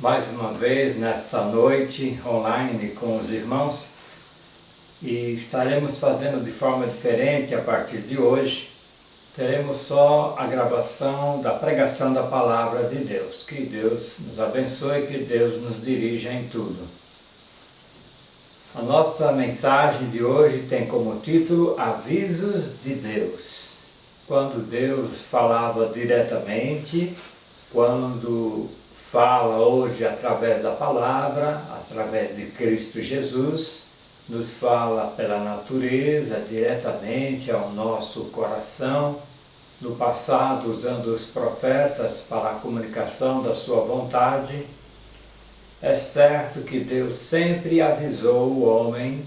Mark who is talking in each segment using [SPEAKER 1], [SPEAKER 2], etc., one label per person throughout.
[SPEAKER 1] mais uma vez nesta noite online com os irmãos e estaremos fazendo de forma diferente a partir de hoje. Teremos só a gravação da pregação da Palavra de Deus. Que Deus nos abençoe, que Deus nos dirija em tudo. A nossa mensagem de hoje tem como título Avisos de Deus. Quando Deus falava diretamente, quando fala hoje através da palavra, através de Cristo Jesus, nos fala pela natureza, diretamente ao nosso coração, no passado usando os profetas para a comunicação da sua vontade. É certo que Deus sempre avisou o homem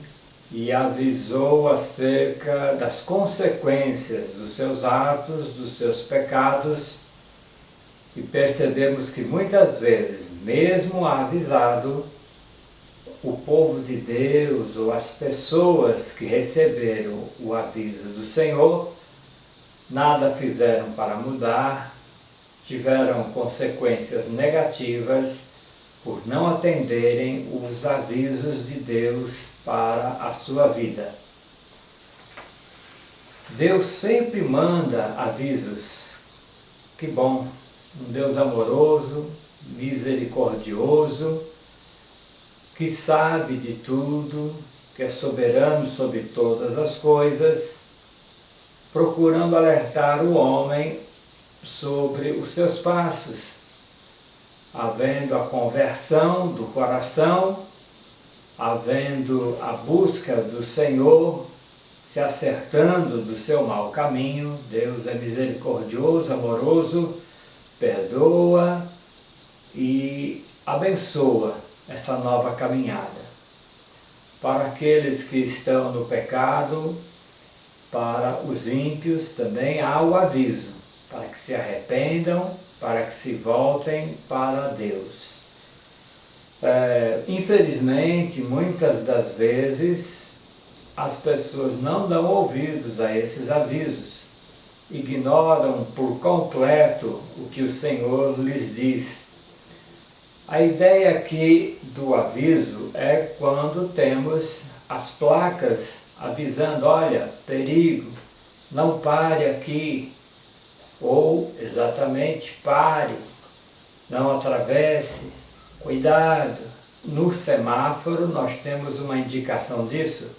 [SPEAKER 1] e avisou acerca das consequências dos seus atos, dos seus pecados, e percebemos que muitas vezes, mesmo avisado, o povo de Deus ou as pessoas que receberam o aviso do Senhor, nada fizeram para mudar, tiveram consequências negativas por não atenderem os avisos de Deus para a sua vida. Deus sempre manda avisos. Que bom! Um Deus amoroso, misericordioso, que sabe de tudo, que é soberano sobre todas as coisas, procurando alertar o homem sobre os seus passos, havendo a conversão do coração, havendo a busca do Senhor, se acertando do seu mau caminho. Deus é misericordioso, amoroso, perdoa e abençoa essa nova caminhada. Para aqueles que estão no pecado, para os ímpios também há o aviso, para que se arrependam, para que se voltem para Deus. Infelizmente, muitas das vezes, as pessoas não dão ouvidos a esses avisos, ignoram por completo o que o Senhor lhes diz. A ideia aqui do aviso é quando temos as placas avisando, olha, perigo, não pare aqui, ou exatamente pare, não atravesse, cuidado. No semáforo nós temos uma indicação disso.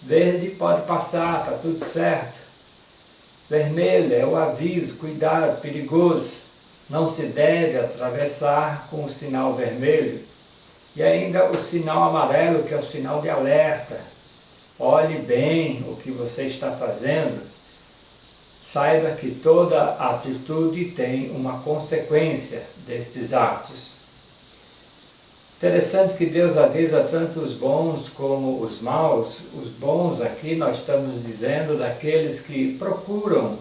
[SPEAKER 1] Verde pode passar, está tudo certo. Vermelho é o aviso, cuidado, perigoso. Não se deve atravessar com o sinal vermelho. E ainda o sinal amarelo, que é o sinal de alerta. Olhe bem o que você está fazendo. Saiba que toda atitude tem uma consequência destes atos. Interessante que Deus avisa tanto os bons como os maus. Os bons aqui nós estamos dizendo daqueles que procuram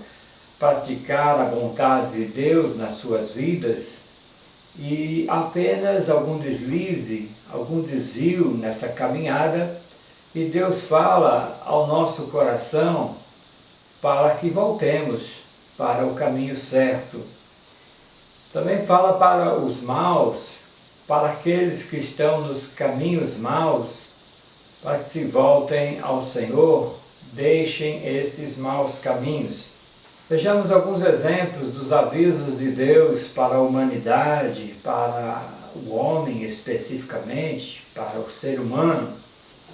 [SPEAKER 1] praticar a vontade de Deus nas suas vidas e apenas algum deslize, algum desvio nessa caminhada, e Deus fala ao nosso coração para que voltemos para o caminho certo. Também fala para os maus, para aqueles que estão nos caminhos maus, para que se voltem ao Senhor, deixem esses maus caminhos. Vejamos alguns exemplos dos avisos de Deus para a humanidade, para o homem especificamente, para o ser humano.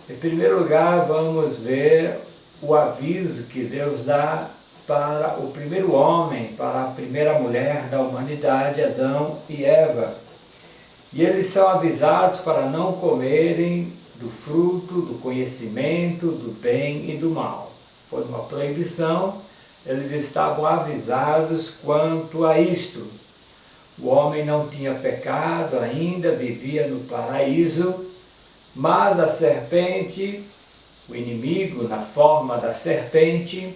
[SPEAKER 1] Em primeiro lugar, vamos ver o aviso que Deus dá para o primeiro homem, para a primeira mulher da humanidade, Adão e Eva. E eles são avisados para não comerem do fruto do conhecimento do bem e do mal. Foi uma proibição. Eles estavam avisados quanto a isto. O homem não tinha pecado ainda, vivia no paraíso, mas a serpente, o inimigo na forma da serpente,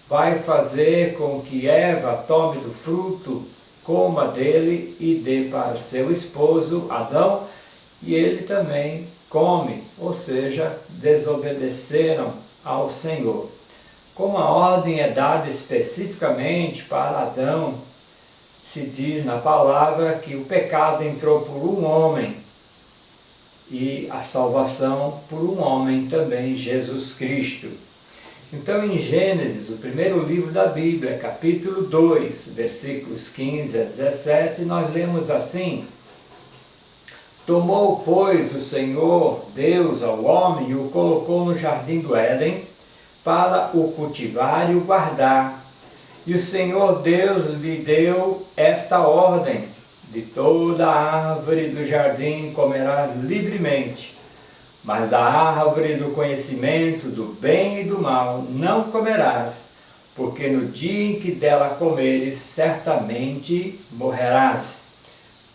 [SPEAKER 1] vai fazer com que Eva tome do fruto, coma dele e dê para seu esposo Adão, e ele também come, ou seja, desobedeceram ao Senhor. Como a ordem é dada especificamente para Adão, se diz na palavra que o pecado entrou por um homem e a salvação por um homem também, Jesus Cristo. Então, em Gênesis, o primeiro livro da Bíblia, capítulo 2, versículos 15 a 17, nós lemos assim: Tomou, pois, o Senhor Deus ao homem e o colocou no jardim do Éden para o cultivar e o guardar. E o Senhor Deus lhe deu esta ordem: de toda a árvore do jardim comerás livremente, mas da árvore do conhecimento do bem e do mal não comerás, porque no dia em que dela comeres, certamente morrerás.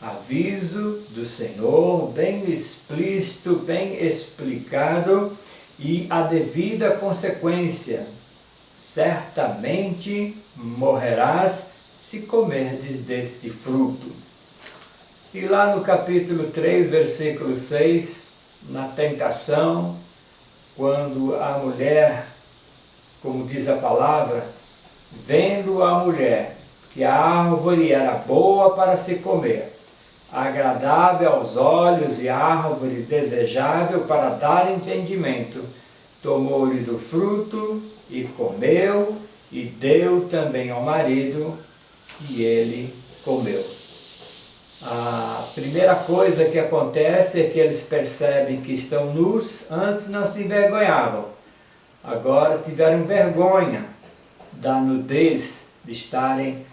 [SPEAKER 1] Aviso do Senhor, bem explícito, bem explicado, e a devida consequência: certamente morrerás se comerdes deste fruto. E lá no capítulo 3, versículo 6, na tentação, quando a mulher, como diz a palavra, vendo a mulher que a árvore era boa para se comer, agradável aos olhos e árvore desejável para dar entendimento, tomou-lhe do fruto e comeu, e deu também ao marido, e ele comeu. A primeira coisa que acontece é que eles percebem que estão nus. Antes não se envergonhavam, agora tiveram vergonha da nudez, de estarem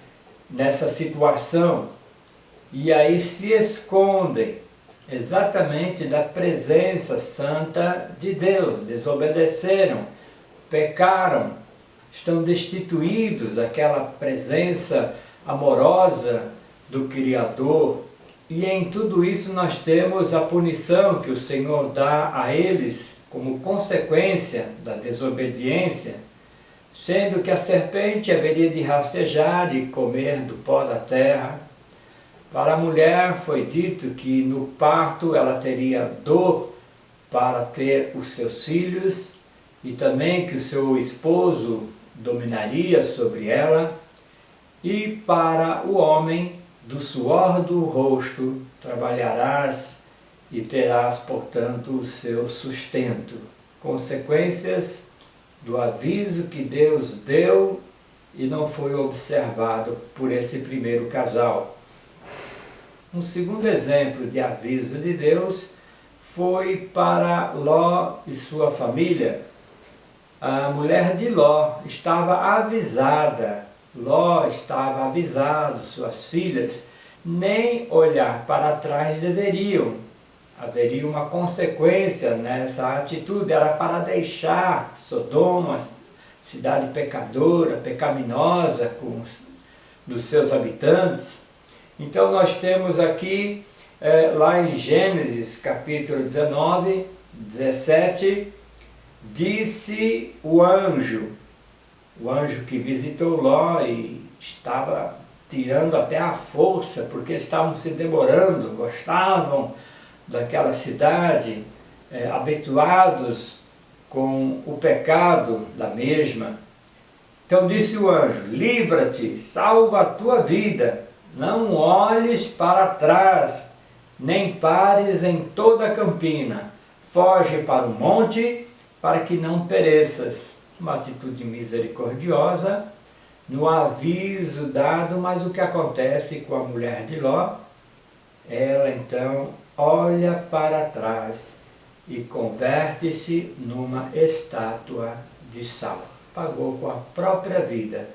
[SPEAKER 1] nessa situação, e aí se escondem exatamente da presença santa de Deus. Desobedeceram, pecaram, estão destituídos daquela presença amorosa do Criador. E em tudo isso nós temos a punição que o Senhor dá a eles como consequência da desobediência, sendo que a serpente haveria de rastejar e comer do pó da terra. Para a mulher foi dito que no parto ela teria dor para ter os seus filhos, e também que o seu esposo dominaria sobre ela. E para o homem, do suor do rosto trabalharás e terás, portanto, o seu sustento. Consequências do aviso que Deus deu e não foi observado por esse primeiro casal. Um segundo exemplo de aviso de Deus foi para Ló e sua família. A mulher de Ló estava avisada, Ló estava avisado, suas filhas, nem olhar para trás deveriam. Haveria uma consequência nessa atitude, era para deixar Sodoma, cidade pecadora, pecaminosa, com os seus habitantes. Então nós temos aqui, lá em Gênesis capítulo 19, 17, disse o anjo que visitou Ló e estava tirando até a força, porque estavam se demorando, gostavam daquela cidade, habituados com o pecado da mesma. Então disse o anjo: livra-te, salva a tua vida, não olhes para trás, nem pares em toda a campina, foge para o monte, para que não pereças. Uma atitude misericordiosa, no aviso dado, mas o que acontece com a mulher de Ló? Ela então olha para trás e converte-se numa estátua de sal. Pagou com a própria vida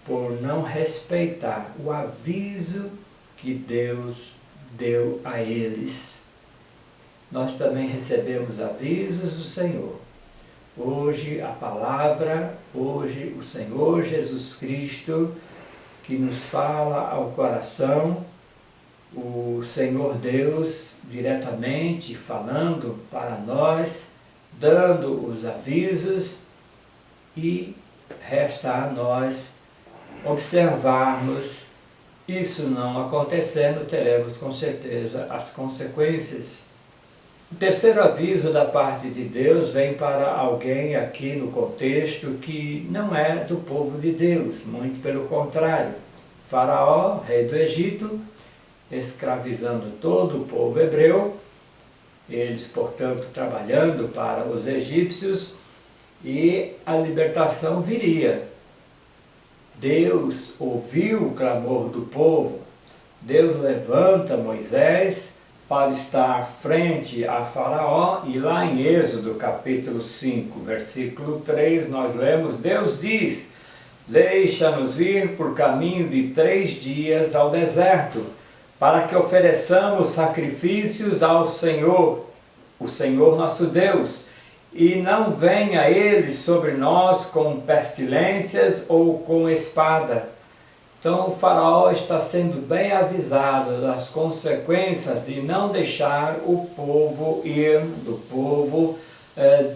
[SPEAKER 1] por não respeitar o aviso que Deus deu a eles. Nós também recebemos avisos do Senhor. Hoje a palavra, hoje o Senhor Jesus Cristo, que nos fala ao coração, o Senhor Deus diretamente falando para nós, dando os avisos, e resta a nós observarmos. Isso não acontecendo, teremos com certeza as consequências. O terceiro aviso da parte de Deus vem para alguém aqui no contexto que não é do povo de Deus, muito pelo contrário. Faraó, rei do Egito, escravizando todo o povo hebreu, eles, portanto, trabalhando para os egípcios, e a libertação viria. Deus ouviu o clamor do povo, Deus levanta Moisés para estar frente a Faraó, e lá em Êxodo capítulo 5, versículo 3, nós lemos, Deus diz, deixa-nos ir por caminho de 3 dias ao deserto, para que ofereçamos sacrifícios ao Senhor, o Senhor nosso Deus, e não venha ele sobre nós com pestilências ou com espada. Então o faraó está sendo bem avisado das consequências de não deixar o povo ir, do povo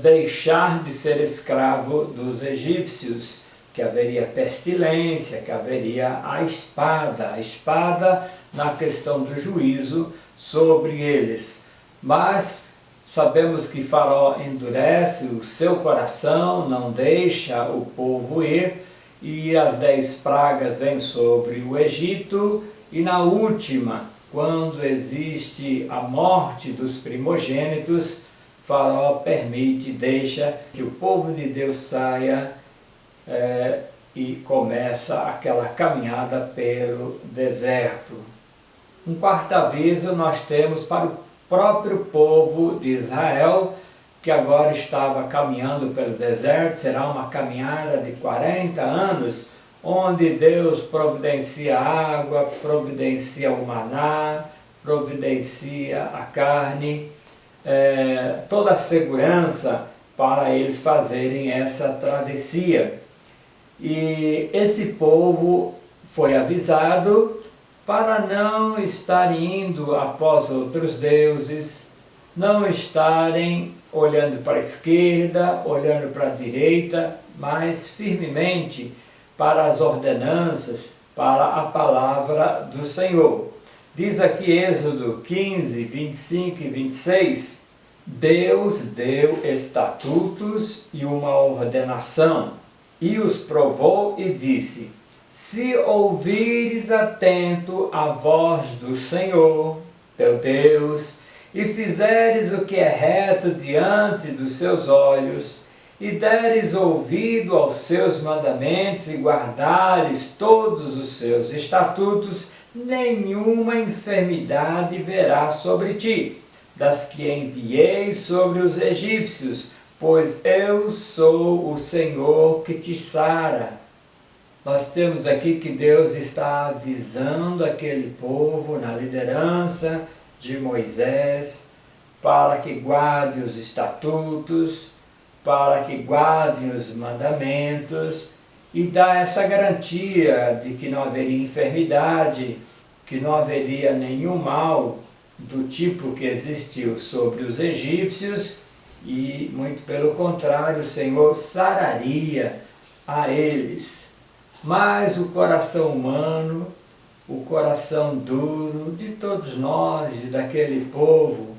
[SPEAKER 1] deixar de ser escravo dos egípcios, que haveria pestilência, que haveria a espada na questão do juízo sobre eles. Mas sabemos que Faraó endurece o seu coração, não deixa o povo ir, e as 10 pragas vêm sobre o Egito, e na última, quando existe a morte dos primogênitos, Faraó permite, deixa que o povo de Deus saia e começa aquela caminhada pelo deserto. Um quarto aviso nós temos para o próprio povo de Israel, que agora estava caminhando pelo deserto. Será uma caminhada de 40 anos, onde Deus providencia água, providencia o maná, providencia a carne, toda a segurança para eles fazerem essa travessia. E esse povo foi avisado para não estar indo após outros deuses, não estarem olhando para a esquerda, olhando para a direita, mas firmemente para as ordenanças, para a palavra do Senhor. Diz aqui Êxodo 15, 25 e 26, Deus deu estatutos e uma ordenação, e os provou e disse, se ouvires atento a voz do Senhor, teu Deus, e fizeres o que é reto diante dos seus olhos, e deres ouvido aos seus mandamentos, e guardares todos os seus estatutos, nenhuma enfermidade verá sobre ti, das que enviei sobre os egípcios, pois eu sou o Senhor que te sara. Nós temos aqui que Deus está avisando aquele povo na liderança de Moisés, para que guarde os estatutos, para que guarde os mandamentos, e dá essa garantia de que não haveria enfermidade, que não haveria nenhum mal do tipo que existiu sobre os egípcios, e muito pelo contrário, o Senhor sararia a eles. Mas o coração humano, o coração duro de todos nós e daquele povo,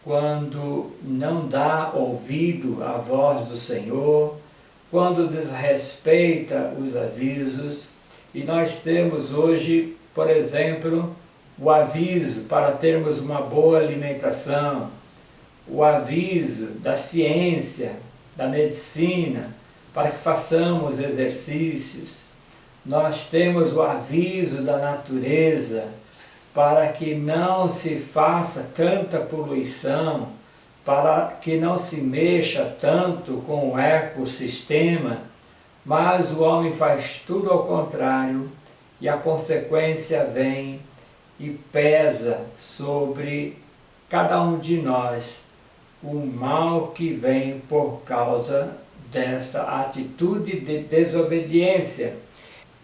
[SPEAKER 1] quando não dá ouvido à voz do Senhor, quando desrespeita os avisos, e nós temos hoje, por exemplo, o aviso para termos uma boa alimentação, o aviso da ciência, da medicina, para que façamos exercícios. Nós temos o aviso da natureza, para que não se faça tanta poluição, para que não se mexa tanto com o ecossistema, mas o homem faz tudo ao contrário, e a consequência vem e pesa sobre cada um de nós, o mal que vem por causa desta atitude de desobediência.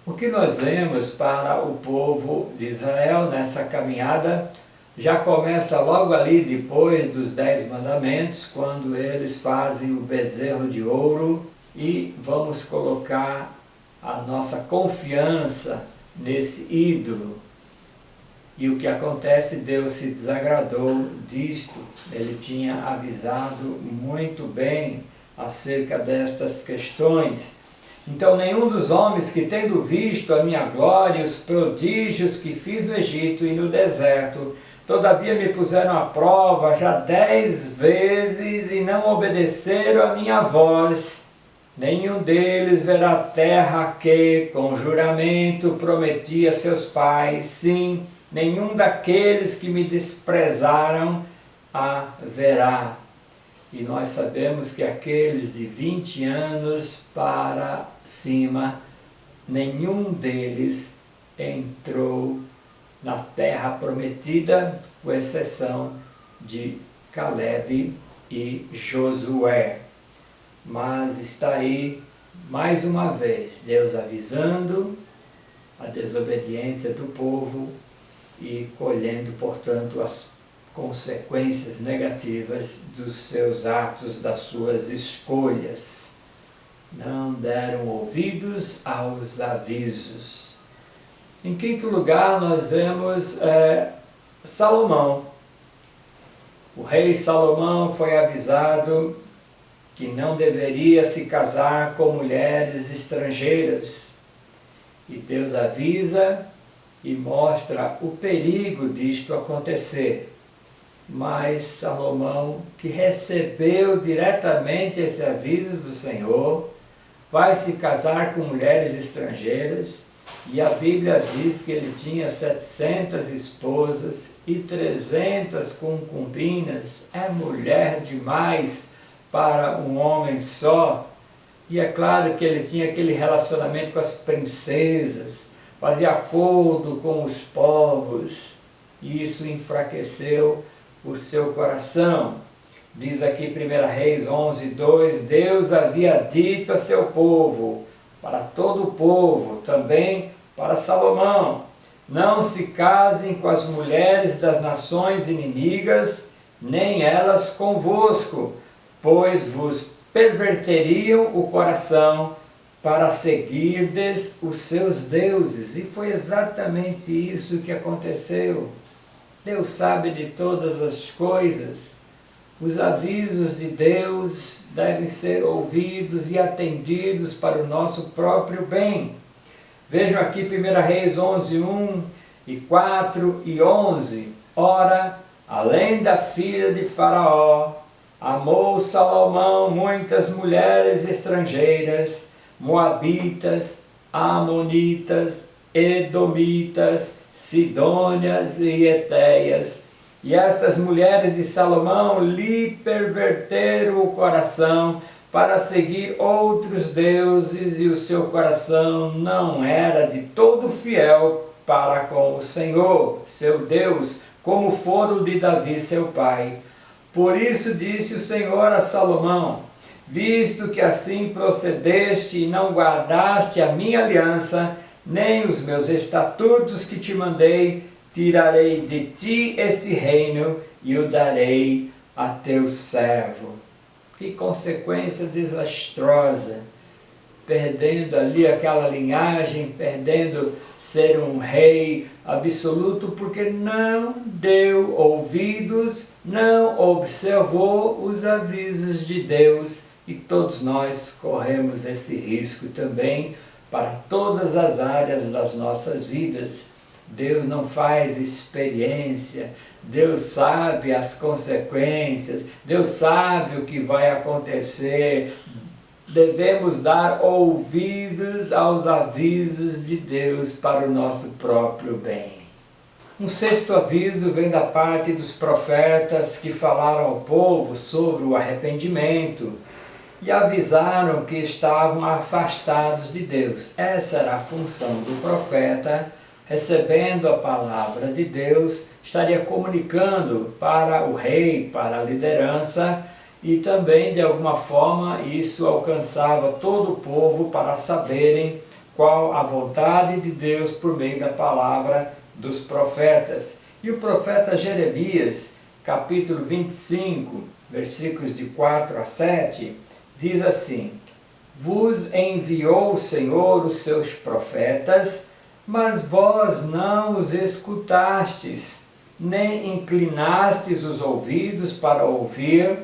[SPEAKER 1] O que nós vemos para o povo de Israel nessa caminhada já começa logo ali depois dos 10 mandamentos, quando eles fazem o bezerro de ouro e vamos colocar a nossa confiança nesse ídolo. E o que acontece? Deus se desagradou disto. Ele tinha avisado muito bem acerca destas questões. Então nenhum dos homens que, tendo visto a minha glória e os prodígios que fiz no Egito e no deserto, todavia me puseram à prova já 10 vezes e não obedeceram a minha voz, nenhum deles verá a terra que, com juramento, prometi a seus pais, sim, nenhum daqueles que me desprezaram a verá. E nós sabemos que aqueles de 20 anos para cima, nenhum deles entrou na terra prometida, com exceção de Caleb e Josué. Mas está aí, mais uma vez, Deus avisando a desobediência do povo e colhendo, portanto, as consequências negativas dos seus atos, das suas escolhas. Não deram ouvidos aos avisos. Em quinto lugar, nós vemos Salomão. O rei Salomão foi avisado que não deveria se casar com mulheres estrangeiras. E Deus avisa e mostra o perigo disto acontecer. Mas Salomão, que recebeu diretamente esse aviso do Senhor, vai se casar com mulheres estrangeiras, e a Bíblia diz que ele tinha 700 esposas e 300 concubinas. É mulher demais para um homem só. E é claro que ele tinha aquele relacionamento com as princesas, fazia acordo com os povos, e isso enfraqueceu o seu coração. Diz aqui 1 Reis 11:2, Deus havia dito a seu povo, para todo o povo, também para Salomão, não se casem com as mulheres das nações inimigas, nem elas convosco, pois vos perverteriam o coração para seguirdes os seus deuses. E foi exatamente isso que aconteceu. Deus sabe de todas as coisas. Os avisos de Deus devem ser ouvidos e atendidos para o nosso próprio bem. Vejam aqui 1 Reis 11:1 e 4 e 11. Ora, além da filha de Faraó, amou Salomão muitas mulheres estrangeiras, moabitas, amonitas, edomitas, sidônias e etéias. E estas mulheres de Salomão lhe perverteram o coração para seguir outros deuses, e o seu coração não era de todo fiel para com o Senhor, seu Deus, como fora o de Davi, seu pai. Por isso disse o Senhor a Salomão, visto que assim procedeste e não guardaste a minha aliança, nem os meus estatutos que te mandei, tirarei de ti esse reino e o darei a teu servo. Que consequência desastrosa, perdendo ali aquela linhagem, perdendo ser um rei absoluto, porque não deu ouvidos, não observou os avisos de Deus, e todos nós corremos esse risco também para todas as áreas das nossas vidas. Deus não faz experiência, Deus sabe as consequências, Deus sabe o que vai acontecer. Devemos dar ouvidos aos avisos de Deus para o nosso próprio bem. Um sexto aviso vem da parte dos profetas que falaram ao povo sobre o arrependimento e avisaram que estavam afastados de Deus. Essa era a função do profeta. Recebendo a palavra de Deus, estaria comunicando para o rei, para a liderança, e também, de alguma forma, isso alcançava todo o povo para saberem qual a vontade de Deus por meio da palavra dos profetas. E o profeta Jeremias, capítulo 25, versículos de 4 a 7, diz assim, vos enviou o Senhor os seus profetas, mas vós não os escutastes, nem inclinastes os ouvidos para ouvir,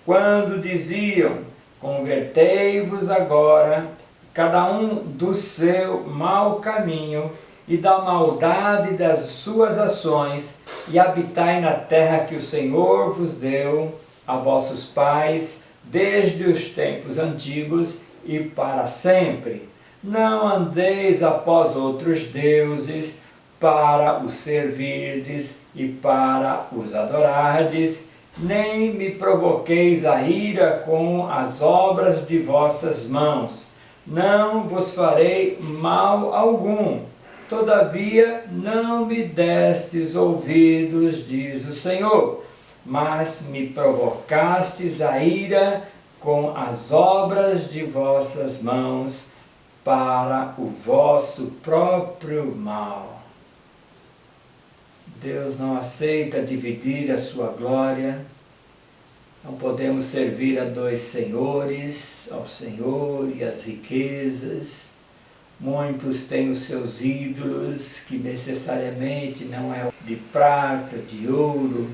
[SPEAKER 1] quando diziam, convertei-vos agora cada um do seu mau caminho e da maldade das suas ações, e habitai na terra que o Senhor vos deu a vossos pais, desde os tempos antigos e para sempre. Não andeis após outros deuses, para os servirdes e para os adorardes, nem me provoqueis a ira com as obras de vossas mãos. Não vos farei mal algum. Todavia não me destes ouvidos, diz o Senhor, mas me provocastes a ira com as obras de vossas mãos, para o vosso próprio mal. Deus não aceita dividir a sua glória. Não podemos servir a dois senhores, ao Senhor e às riquezas. Muitos têm os seus ídolos, que necessariamente não é de prata, de ouro,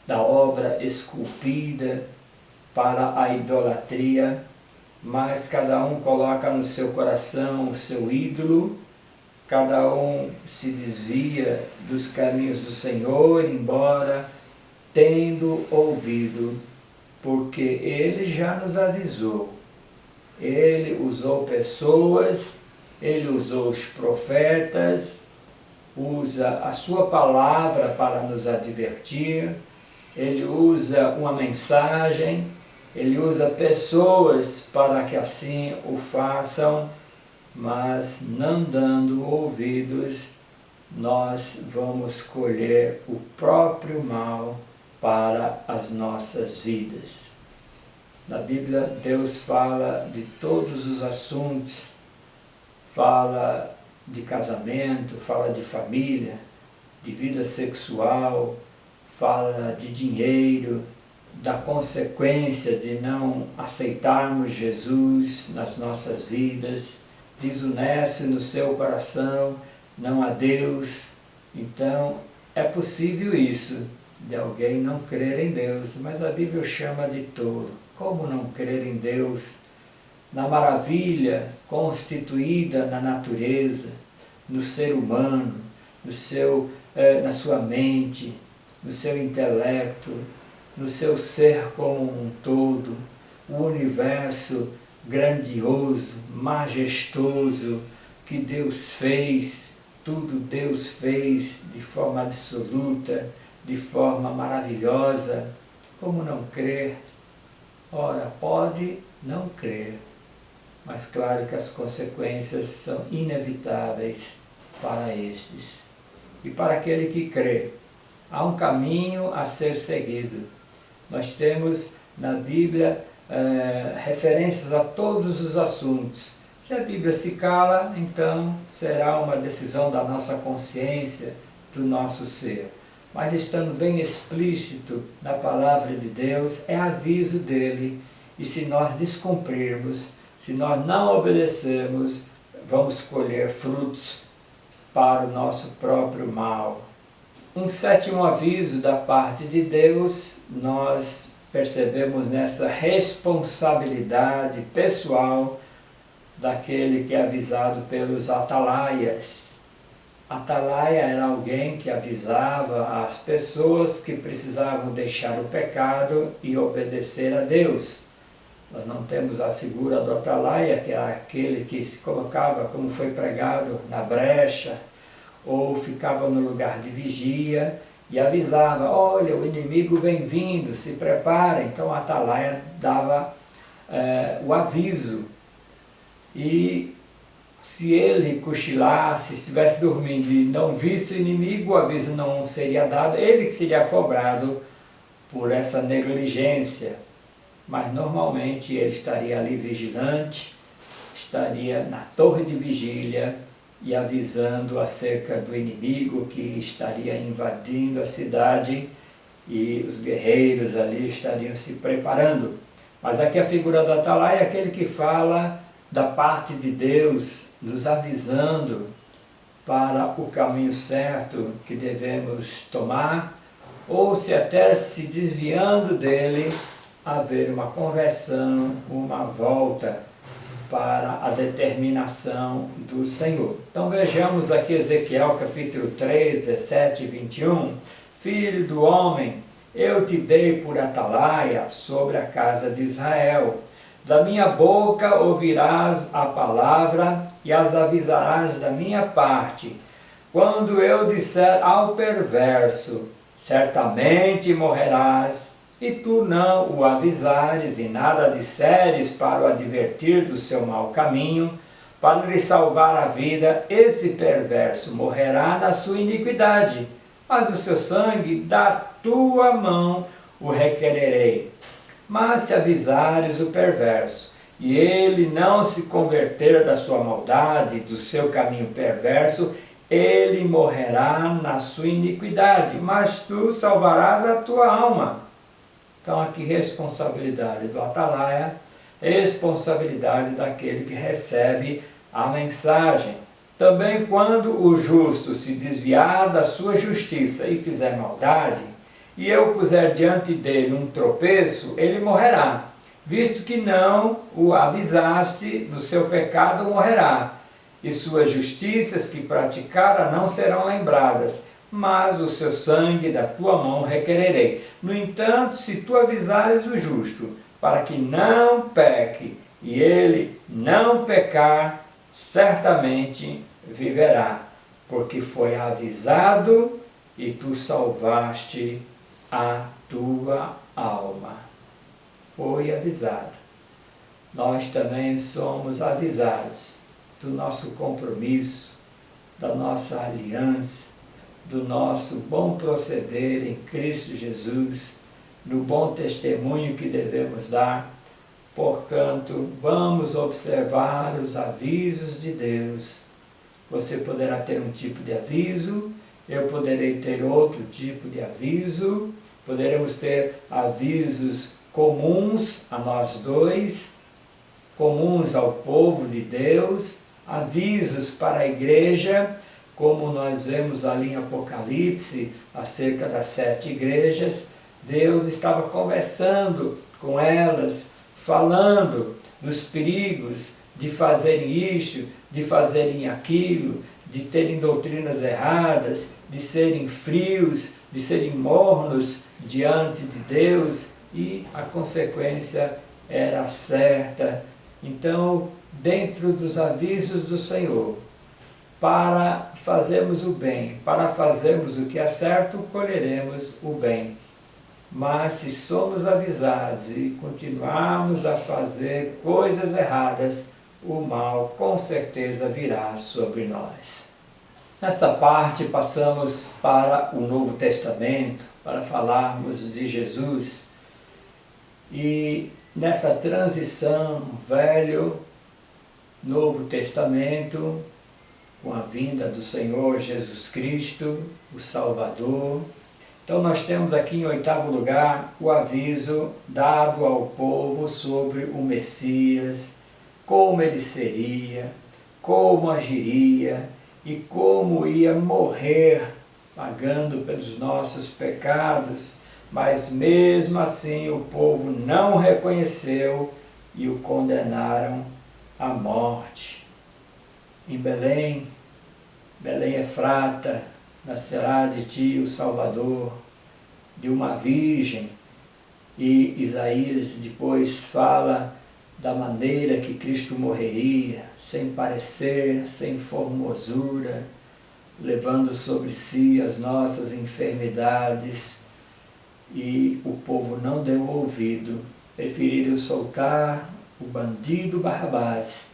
[SPEAKER 1] da obra esculpida para a idolatria, mas cada um coloca no seu coração o seu ídolo, cada um se desvia dos caminhos do Senhor, embora tendo ouvido, porque Ele já nos avisou. Ele usou pessoas, Ele usou os profetas, usa a sua palavra para nos advertir, Ele usa uma mensagem, Ele usa pessoas para que assim o façam, mas não dando ouvidos, nós vamos colher o próprio mal para as nossas vidas. Na Bíblia, Deus fala de todos os assuntos, fala de casamento, fala de família, de vida sexual, fala de dinheiro, da consequência de não aceitarmos Jesus nas nossas vidas, desoneste no seu coração, não há Deus. Então, é possível isso, de alguém não crer em Deus, mas a Bíblia chama de tolo. Como não crer em Deus, na maravilha constituída na natureza, no ser humano, na sua mente, no seu intelecto, no seu ser como um todo, o universo grandioso, majestoso que Deus fez, tudo Deus fez de forma absoluta, de forma maravilhosa. Como não crer? Ora, pode não crer, mas claro que as consequências são inevitáveis para estes. E para aquele que crê, há um caminho a ser seguido. Nós temos na Bíblia referências a todos os assuntos. Se a Bíblia se cala, então será uma decisão da nossa consciência, do nosso ser. Mas estando bem explícito na palavra de Deus, é aviso dele, e se nós descumprirmos, se nós não obedecermos, vamos colher frutos para o nosso próprio mal. Um sétimo aviso da parte de Deus, nós percebemos nessa responsabilidade pessoal daquele que é avisado pelos atalaias. Atalaia era alguém que avisava as pessoas que precisavam deixar o pecado e obedecer a Deus. Nós não temos a figura do atalaia, que é aquele que se colocava, como foi pregado, na brecha, ou ficava no lugar de vigia e avisava: olha, o inimigo vem vindo, se prepara. Então a atalaia dava o aviso. E se ele cochilasse, estivesse dormindo e não visse o inimigo, o aviso não seria dado, ele que seria cobrado por essa negligência. Mas normalmente ele estaria ali vigilante, estaria na torre de vigília e avisando acerca do inimigo que estaria invadindo a cidade, e os guerreiros ali estariam se preparando. Mas aqui a figura do atalaia é aquele que fala da parte de Deus, nos avisando para o caminho certo que devemos tomar, ou se até se desviando dele, haver uma conversão, uma volta para a determinação do Senhor. Então vejamos aqui Ezequiel capítulo 3, 17 e 21. Filho do homem, eu te dei por atalaia sobre a casa de Israel. Da minha boca ouvirás a palavra e as avisarás da minha parte. Quando eu disser ao perverso, certamente morrerás, e tu não o avisares e nada disseres para o advertir do seu mau caminho, para lhe salvar a vida, esse perverso morrerá na sua iniquidade, mas o seu sangue da tua mão o requererei. Mas se avisares o perverso, e ele não se converter da sua maldade, do seu caminho perverso, ele morrerá na sua iniquidade, mas tu salvarás a tua alma. Então aqui responsabilidade do atalaia, responsabilidade daquele que recebe a mensagem. Também quando o justo se desviar da sua justiça e fizer maldade, e eu puser diante dele um tropeço, ele morrerá. Visto que não o avisaste do seu pecado, morrerá. E suas justiças que praticara não serão lembradas, mas o seu sangue da tua mão requererei. No entanto, se tu avisares o justo, para que não peque, e ele não pecar, certamente viverá, porque foi avisado e tu salvaste a tua alma. Foi avisado. Nós também somos avisados do nosso compromisso, da nossa aliança, do nosso bom proceder em Cristo Jesus, no bom testemunho que devemos dar. Portanto, vamos observar os avisos de Deus. Você poderá ter um tipo de aviso, eu poderei ter outro tipo de aviso, poderemos ter avisos comuns a nós dois, comuns ao povo de Deus, avisos para a igreja, como nós vemos ali em Apocalipse, acerca das 7 igrejas. Deus estava conversando com elas, falando dos perigos de fazerem isto, de fazerem aquilo, de terem doutrinas erradas, de serem frios, de serem mornos diante de Deus, e a consequência era certa. Então, dentro dos avisos do Senhor, para fazermos o bem, para fazermos o que é certo, colheremos o bem. Mas se somos avisados e continuarmos a fazer coisas erradas, o mal com certeza virá sobre nós. Nesta parte passamos para o Novo Testamento, para falarmos de Jesus. E nessa transição, Velho, Novo Testamento, com a vinda do Senhor Jesus Cristo, o Salvador. Então nós temos aqui em 8º lugar o aviso dado ao povo sobre o Messias, como ele seria, como agiria e como ia morrer, pagando pelos nossos pecados. Mas mesmo assim o povo não reconheceu e o condenaram à morte. Em Belém, Belém Efrata, nascerá de ti o Salvador, de uma virgem. E Isaías depois fala da maneira que Cristo morreria, sem parecer, sem formosura, levando sobre si as nossas enfermidades. E o povo não deu ouvido, preferiram soltar o bandido Barrabás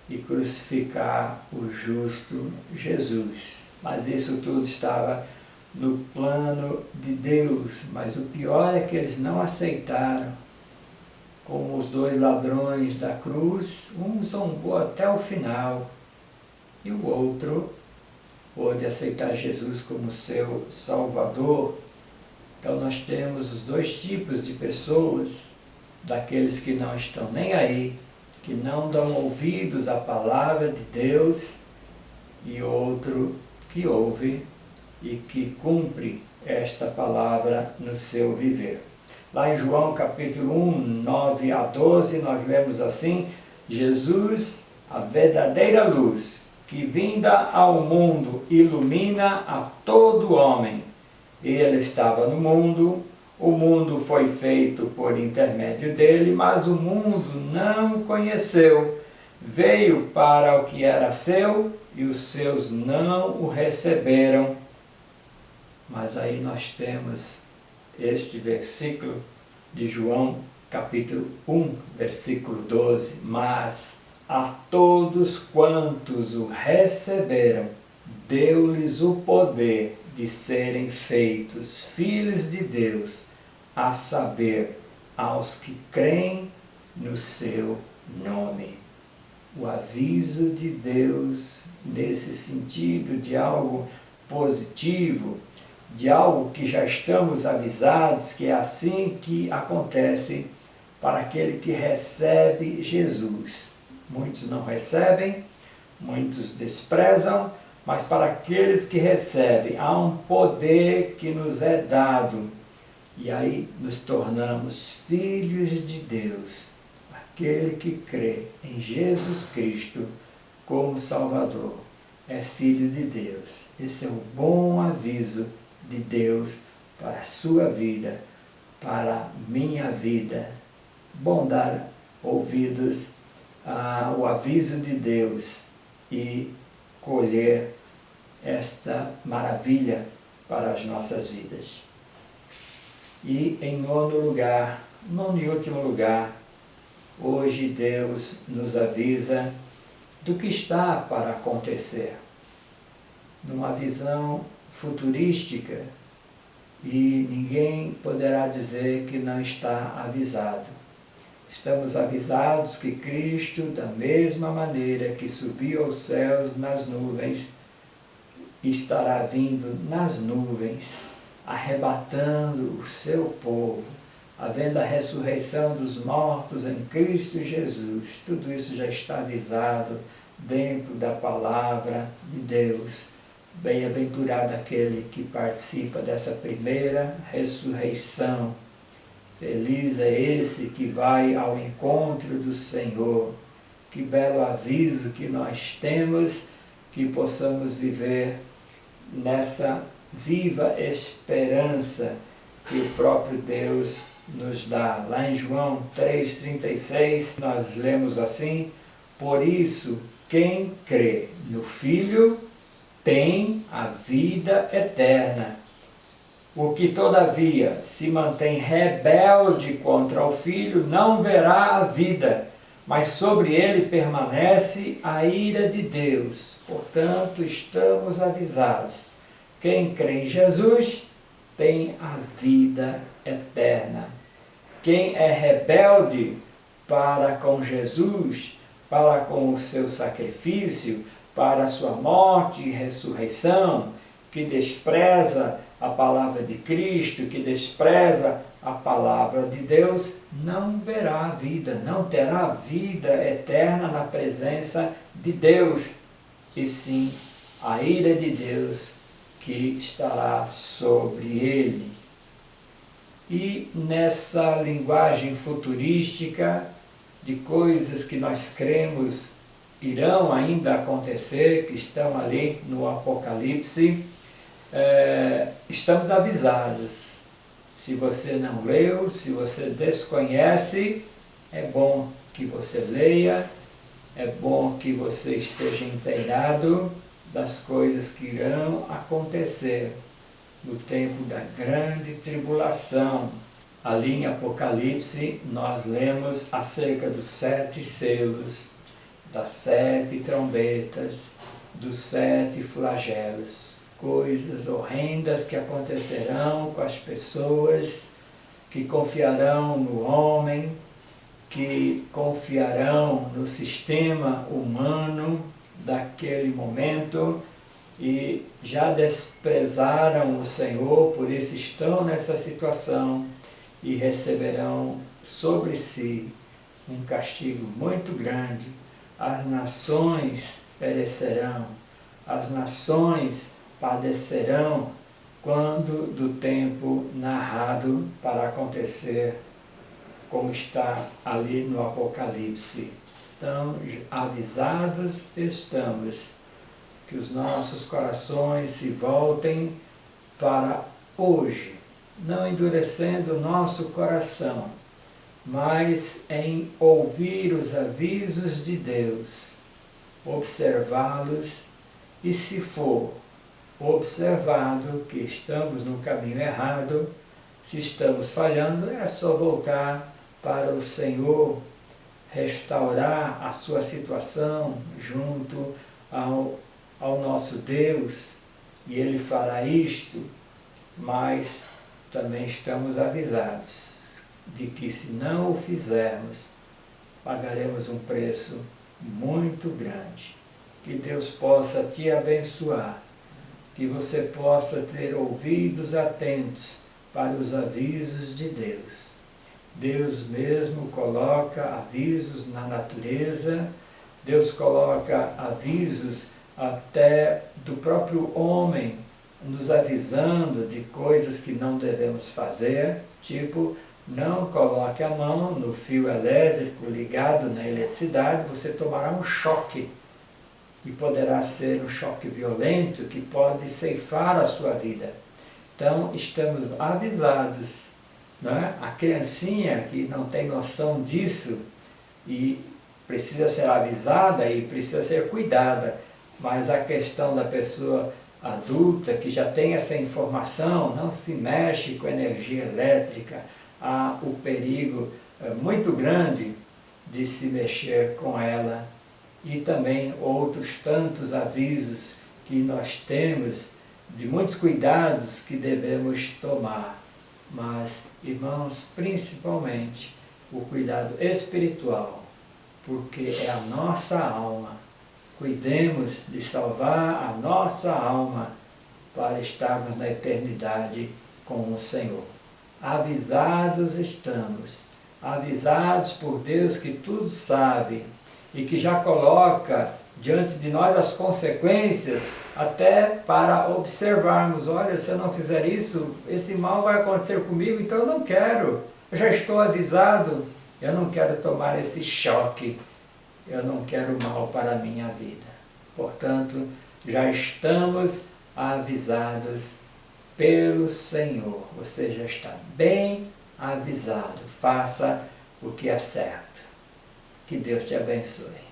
[SPEAKER 1] e crucificar o justo Jesus. Mas isso tudo estava no plano de Deus. Mas o pior é que eles não aceitaram. Como os 2 ladrões da cruz, um zombou até o final e o outro pôde aceitar Jesus como seu Salvador. Então nós temos os 2 tipos de pessoas, daqueles que não estão nem aí, que não dão ouvidos à palavra de Deus, e outro que ouve e que cumpre esta palavra no seu viver. Lá em João capítulo 1, 9 a 12, nós lemos assim: Jesus, a verdadeira luz, que vinda ao mundo ilumina a todo homem. Ele estava no mundo, o mundo foi feito por intermédio dele, mas o mundo não o conheceu. Veio para o que era seu e os seus não o receberam. Mas aí nós temos este versículo de João, capítulo 1, versículo 12. Mas a todos quantos o receberam, deu-lhes o poder de serem feitos filhos de Deus, a saber, aos que creem no seu nome. O aviso de Deus nesse sentido de algo positivo, de algo que já estamos avisados, que é assim que acontece para aquele que recebe Jesus. Muitos não recebem, muitos desprezam, mas para aqueles que recebem, há um poder que nos é dado. E aí nos tornamos filhos de Deus. Aquele que crê em Jesus Cristo como Salvador é filho de Deus. Esse é o bom aviso de Deus para a sua vida, para a minha vida. Bom dar ouvidos ao aviso de Deus e colher esta maravilha para as nossas vidas. E em nono e último lugar, hoje Deus nos avisa do que está para acontecer, numa visão futurística, e ninguém poderá dizer que não está avisado. Estamos avisados que Cristo, da mesma maneira que subiu aos céus nas nuvens, estará vindo nas nuvens, arrebatando o seu povo, havendo a ressurreição dos mortos em Cristo Jesus. Tudo isso já está avisado dentro da palavra de Deus. Bem-aventurado aquele que participa dessa primeira ressurreição. Feliz é esse que vai ao encontro do Senhor. Que belo aviso que nós temos, que possamos viver nessa viva esperança que o próprio Deus nos dá. Lá em João 3,36, nós lemos assim: por isso, quem crê no Filho tem a vida eterna. O que, todavia, se mantém rebelde contra o Filho não verá a vida, mas sobre ele permanece a ira de Deus. Portanto, estamos avisados. Quem crê em Jesus tem a vida eterna. Quem é rebelde para com Jesus, para com o seu sacrifício, para a sua morte e ressurreição, que despreza a palavra de Cristo, que despreza a palavra de Deus, não verá a vida, não terá vida eterna na presença de Deus, e sim a ira de Deus que estará sobre ele. E nessa linguagem futurística de coisas que nós cremos irão ainda acontecer, que estão ali no Apocalipse, estamos avisados. Se você não leu, se você desconhece, é bom que você leia, é bom que você esteja inteirado das coisas que irão acontecer no tempo da grande tribulação. Ali em Apocalipse nós lemos acerca dos 7 selos, das 7 trombetas, dos 7 flagelos, coisas horrendas que acontecerão com as pessoas que confiarão no homem, que confiarão no sistema humano daquele momento e já desprezaram o Senhor, por isso estão nessa situação e receberão sobre si um castigo muito grande. As nações perecerão, as nações padecerão quando do tempo narrado para acontecer, como está ali no Apocalipse. Então, avisados estamos, que os nossos corações se voltem para hoje, não endurecendo o nosso coração, mas em ouvir os avisos de Deus, observá-los e, se for observado que estamos no caminho errado, se estamos falhando, é só voltar para o Senhor, restaurar a sua situação junto ao nosso Deus, e Ele fará isto, mas também estamos avisados de que, se não o fizermos, pagaremos um preço muito grande. Que Deus possa te abençoar, que você possa ter ouvidos atentos para os avisos de Deus. Deus mesmo coloca avisos na natureza, Deus coloca avisos até do próprio homem, nos avisando de coisas que não devemos fazer, tipo, não coloque a mão no fio elétrico ligado na eletricidade, você tomará um choque, e poderá ser um choque violento que pode ceifar a sua vida. Então, estamos avisados, não é? A criancinha que não tem noção disso e precisa ser avisada e precisa ser cuidada, mas a questão da pessoa adulta que já tem essa informação, não se mexe com energia elétrica, há o perigo muito grande de se mexer com ela, e também outros tantos avisos que nós temos, de muitos cuidados que devemos tomar. Mas, irmãos, principalmente o cuidado espiritual, porque é a nossa alma. Cuidemos de salvar a nossa alma para estarmos na eternidade com o Senhor. Avisados estamos, avisados por Deus que tudo sabe e que já coloca diante de nós as consequências, até para observarmos, olha, se eu não fizer isso, esse mal vai acontecer comigo, então eu não quero, eu já estou avisado, eu não quero tomar esse choque, eu não quero mal para a minha vida. Portanto, já estamos avisados pelo Senhor, você já está bem avisado, faça o que é certo. Que Deus te abençoe.